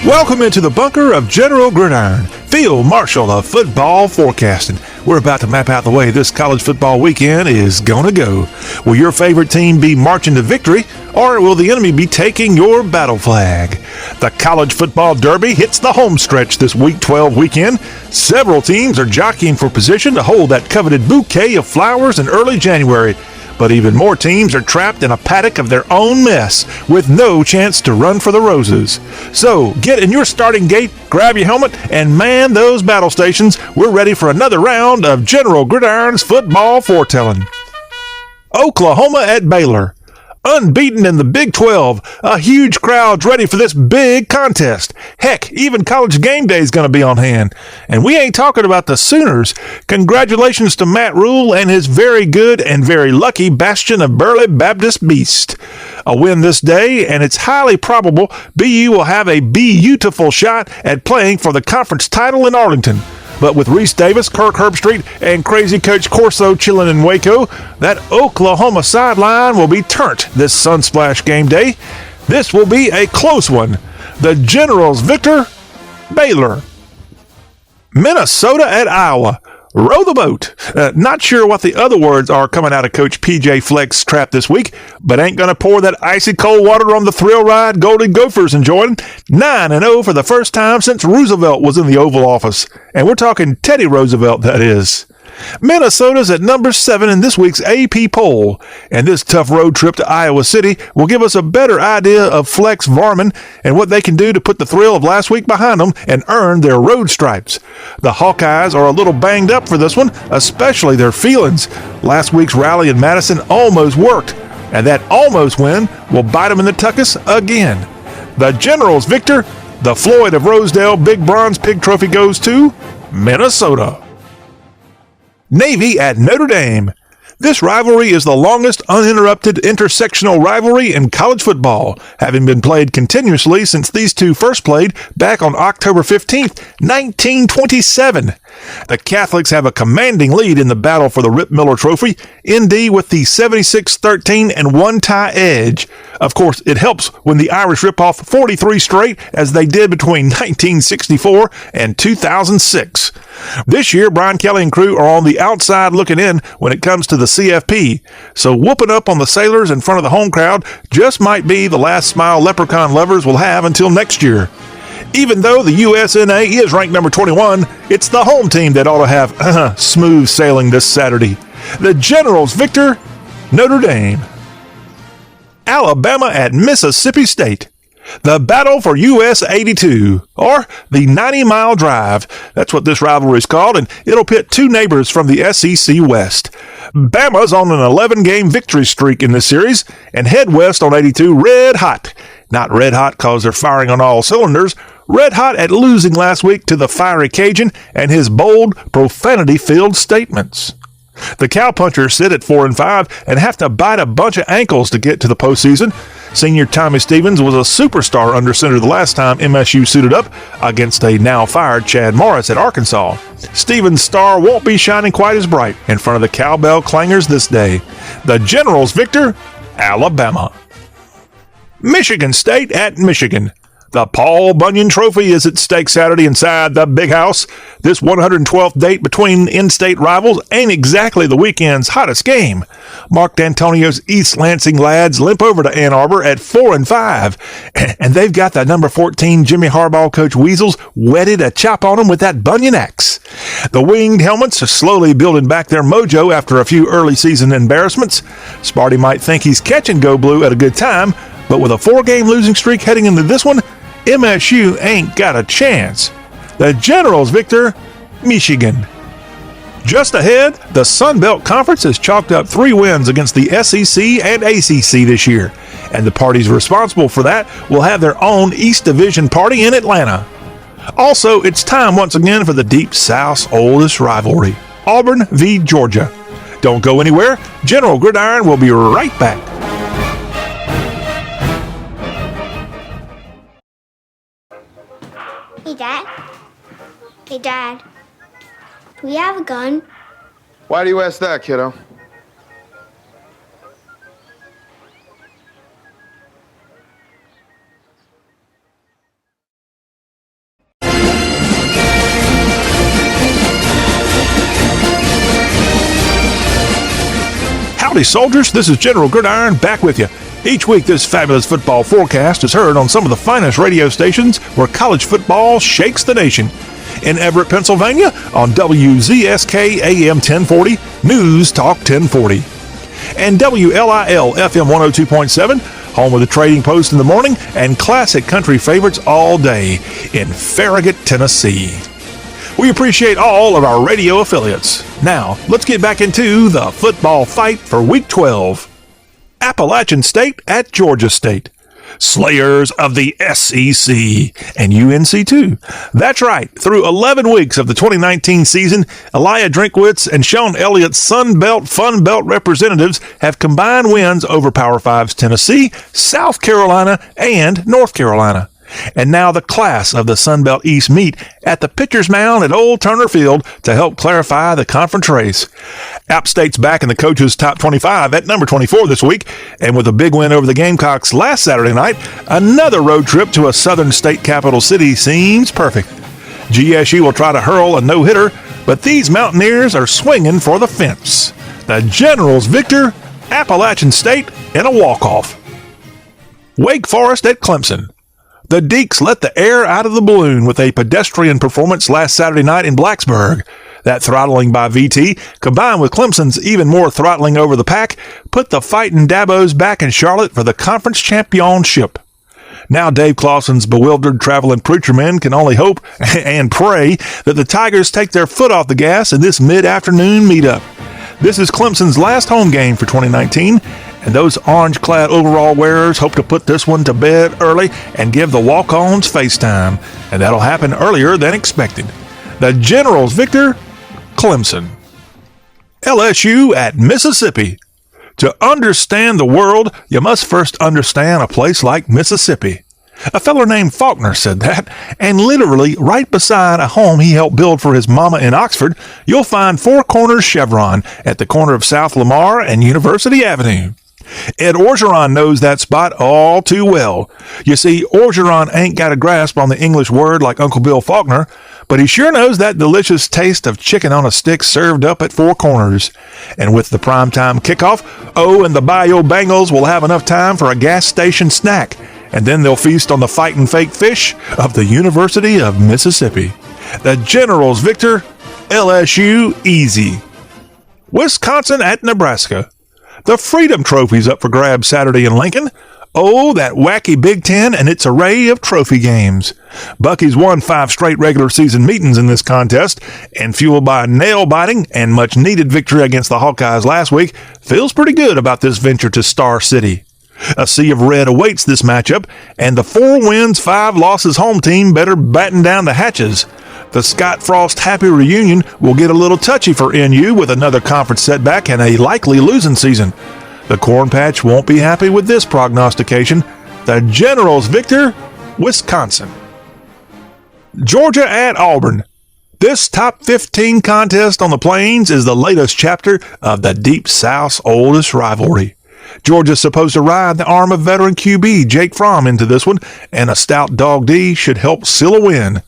Welcome into the bunker of General Gridiron, field marshal of football forecasting. We're about to map out the way this college football weekend is gonna go. Will your favorite team be marching to victory, or will the enemy be taking your battle flag? The college football derby hits the home stretch this Week 12 weekend. Several teams are jockeying for position to hold that coveted bouquet of flowers in early January. But even more teams are trapped in a paddock of their own mess with no chance to run for the roses. So get in your starting gate, grab your helmet, and man those battle stations. We're ready for another round of General Gridiron's football foretelling. Oklahoma at Baylor. Unbeaten in the Big 12, a huge crowd's ready for this big contest. Heck, even College Game Day is going to be on hand. And we ain't talking about the Sooners. Congratulations to Matt Rhule and his very good and very lucky bastion of Burley Baptist Beast. A win this day, and it's highly probable BU will have a beautiful shot at playing for the conference title in Arlington. But with Reese Davis, Kirk Herbstreit, and crazy Coach Corso chilling in Waco, that Oklahoma sideline will be turned this Sunsplash game day. This will be a close one. The Generals victor, Baylor. Minnesota at Iowa. Row the boat. Not sure what the other words are coming out of Coach PJ Fleck's trap this week, but ain't going to pour that icy cold water on the thrill ride Golden Gophers enjoying. 9-0 for the first time since Roosevelt was in the Oval Office. And we're talking Teddy Roosevelt, that is. Minnesota's at number 7 in this week's AP poll, and this tough road trip to Iowa City will give us a better idea of Fleck's Varmin and what they can do to put the thrill of last week behind them and earn their road stripes. The Hawkeyes are a little banged up for this one, especially their feelings. Last week's rally in Madison almost worked, and that almost win will bite them in the tuchus again. The Generals victor, the Floyd of Rosedale Big Bronze Pig Trophy goes to Minnesota. Navy at Notre Dame. This rivalry is the longest uninterrupted intersectional rivalry in college football, having been played continuously since these two first played back on October 15th, 1927. The Catholics have a commanding lead in the battle for the Rip Miller Trophy, ND with the 76-13 and one-tie edge. Of course, it helps when the Irish rip off 43 straight as they did between 1964 and 2006. This year, Brian Kelly and crew are on the outside looking in when it comes to the CFP, so whooping up on the Sailors in front of the home crowd just might be the last smile Leprechaun lovers will have until next year. Even though the USNA is ranked number 21, it's the home team that ought to have smooth sailing this Saturday. The Generals victor, Notre Dame. Alabama at Mississippi State. The battle for US 82, or the 90-mile drive. That's what this rivalry is called, and it'll pit two neighbors from the SEC West. Bama's on an 11-game victory streak in this series, and head west on 82 red hot. Not red hot because they're firing on all cylinders, red hot at losing last week to the fiery Cajun and his bold, profanity-filled statements. The Cowpunchers sit at 4-5 and have to bite a bunch of ankles to get to the postseason. Senior Tommy Stevens was a superstar under center the last time MSU suited up against a now-fired Chad Morris at Arkansas. Stevens' star won't be shining quite as bright in front of the cowbell clangers this day. The Generals victor, Alabama. Michigan State at Michigan. The Paul Bunyan Trophy is at stake Saturday inside the Big House. This 112th date between in-state rivals ain't exactly the weekend's hottest game. Mark D'Antonio's East Lansing lads limp over to Ann Arbor at 4-5, and they've got the number 14 Jimmy Harbaugh coach Weasels whetted a chop on them with that Bunyan axe. The winged helmets are slowly building back their mojo after a few early season embarrassments. Sparty might think he's catching Go Blue at a good time, but with a 4-game losing streak heading into this one, MSU ain't got a chance. The Generals victor, Michigan. Just ahead, the Sun Belt Conference has chalked up 3 wins against the SEC and ACC this year, and the parties responsible for that will have their own East Division party in Atlanta. Also, it's time once again for the Deep South's oldest rivalry, Auburn v. Georgia. Don't go anywhere. General Gridiron will be right back. Hey, Dad. Hey, Dad. Do we have a gun? Why do you ask that, kiddo? Howdy, soldiers. This is General Gridiron back with you. Each week, this fabulous football forecast is heard on some of the finest radio stations where college football shakes the nation. In Everett, Pennsylvania, on WZSK AM 1040, News Talk 1040. And WLIL FM 102.7, home of the Trading Post in the morning and classic country favorites all day in Farragut, Tennessee. We appreciate all of our radio affiliates. Now, let's get back into the football fight for Week 12. Appalachian State at Georgia State. Slayers of the SEC and UNC too. That's right. Through 11 weeks of the 2019 season, Elijah Drinkwitz and Sean Elliott's Sun Belt, Fun Belt representatives have combined wins over Power 5's Tennessee, South Carolina, and North Carolina. And now the class of the Sun Belt East meet at the Pitcher's Mound at Old Turner Field to help clarify the conference race. App State's back in the coaches' top 25 at number 24 this week, and with a big win over the Gamecocks last Saturday night, another road trip to a southern state capital city seems perfect. GSU will try to hurl a no-hitter, but these Mountaineers are swinging for the fence. The Generals victor, Appalachian State in a walk-off. Wake Forest at Clemson. The Deacs let the air out of the balloon with a pedestrian performance last Saturday night in Blacksburg. That throttling by VT, combined with Clemson's even more throttling over the Pack, put the Fightin' Dabos back in Charlotte for the conference championship. Now Dave Clawson's bewildered traveling preacher men can only hope and pray that the Tigers take their foot off the gas in this mid-afternoon meetup. This is Clemson's last home game for 2019, and those orange-clad overall wearers hope to put this one to bed early and give the walk-ons face time, and that'll happen earlier than expected. The Generals victor, Clemson. LSU at Mississippi. To understand the world, you must first understand a place like Mississippi. A feller named Faulkner said that, and literally right beside a home he helped build for his mama in Oxford, you'll find Four Corners Chevron at the corner of South Lamar and University Avenue. Ed Orgeron knows that spot all too well. You see, Orgeron ain't got a grasp on the English word like Uncle Bill Faulkner, but he sure knows that delicious taste of chicken on a stick served up at Four Corners. And with the primetime kickoff, and the Bayou Bengals will have enough time for a gas station snack, and then they'll feast on the fightin' fake fish of the University of Mississippi. The Generals victor, LSU easy. Wisconsin at Nebraska. The Freedom Trophy's up for grabs Saturday in Lincoln. Oh, that wacky Big Ten and its array of trophy games. Bucky's won 5 straight regular season meetings in this contest, and fueled by a nail-biting and much-needed victory against the Hawkeyes last week, feels pretty good about this venture to Star City. A sea of red awaits this matchup, and the 4 wins, 5 losses home team better batten down the hatches. The Scott Frost happy reunion will get a little touchy for NU with another conference setback and a likely losing season. The Corn Patch won't be happy with this prognostication. The Generals victor, Wisconsin. Georgia at Auburn. This top 15 contest on the Plains is the latest chapter of the Deep South's oldest rivalry. Georgia's supposed to ride the arm of veteran QB Jake Fromm into this one, and a stout Dog D should help seal a win.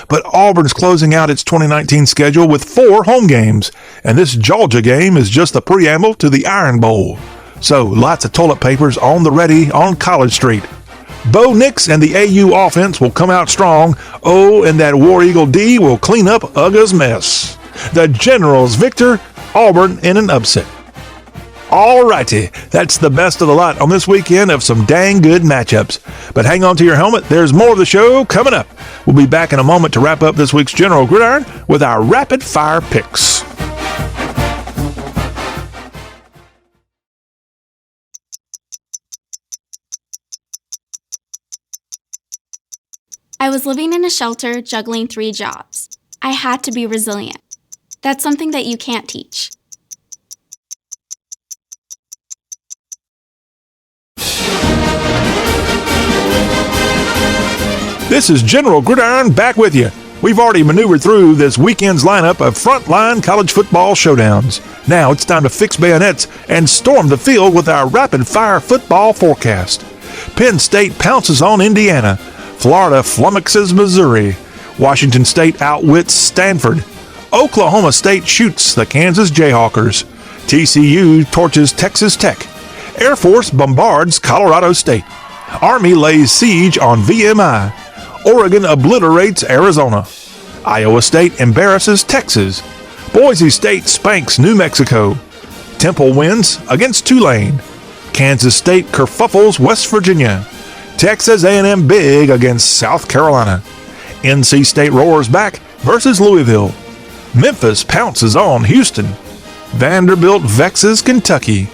But Auburn's closing out its 2019 schedule with 4 home games, and this Georgia game is just the preamble to the Iron Bowl. So, lots of toilet papers on the ready on College Street. Bo Nix and the AU offense will come out strong. And that War Eagle D will clean up Uga's mess. The Generals victor, Auburn in an upset. Alrighty, that's the best of the lot on this weekend of some dang good matchups. But hang on to your helmet, there's more of the show coming up. We'll be back in a moment to wrap up this week's General Gridiron with our rapid fire picks. I was living in a shelter juggling 3 jobs. I had to be resilient. That's something that you can't teach. This is General Gridiron back with you. We've already maneuvered through this weekend's lineup of frontline college football showdowns. Now it's time to fix bayonets and storm the field with our rapid-fire football forecast. Penn State pounces on Indiana. Florida flummoxes Missouri. Washington State outwits Stanford. Oklahoma State shoots the Kansas Jayhawkers. TCU torches Texas Tech. Air Force bombards Colorado State. Army lays siege on VMI. Oregon obliterates Arizona. Iowa State embarrasses Texas. Boise State spanks New Mexico. Temple wins against Tulane. Kansas State kerfuffles West Virginia. Texas A&M big against South Carolina. NC State roars back versus Louisville. Memphis pounces on Houston. Vanderbilt vexes Kentucky.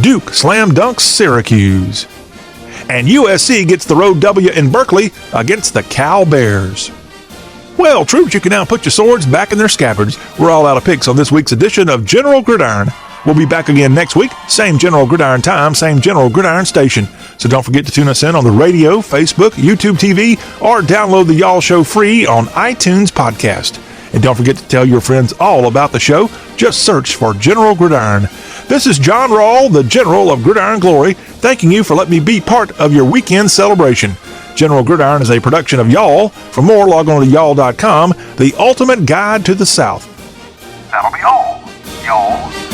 Duke slam dunks Syracuse. And USC gets the road W in Berkeley against the Cal Bears. Well, troops, you can now put your swords back in their scabbards. We're all out of picks on this week's edition of General Gridiron. We'll be back again next week. Same General Gridiron time, same General Gridiron station. So don't forget to tune us in on the radio, Facebook, YouTube TV, or download the Y'all Show free on iTunes Podcast. And don't forget to tell your friends all about the show. Just search for General Gridiron. This is John Rawl, the General of Gridiron Glory, thanking you for letting me be part of your weekend celebration. General Gridiron is a production of Y'all. For more, log on to y'all.com, the ultimate guide to the South. That'll be all, y'all.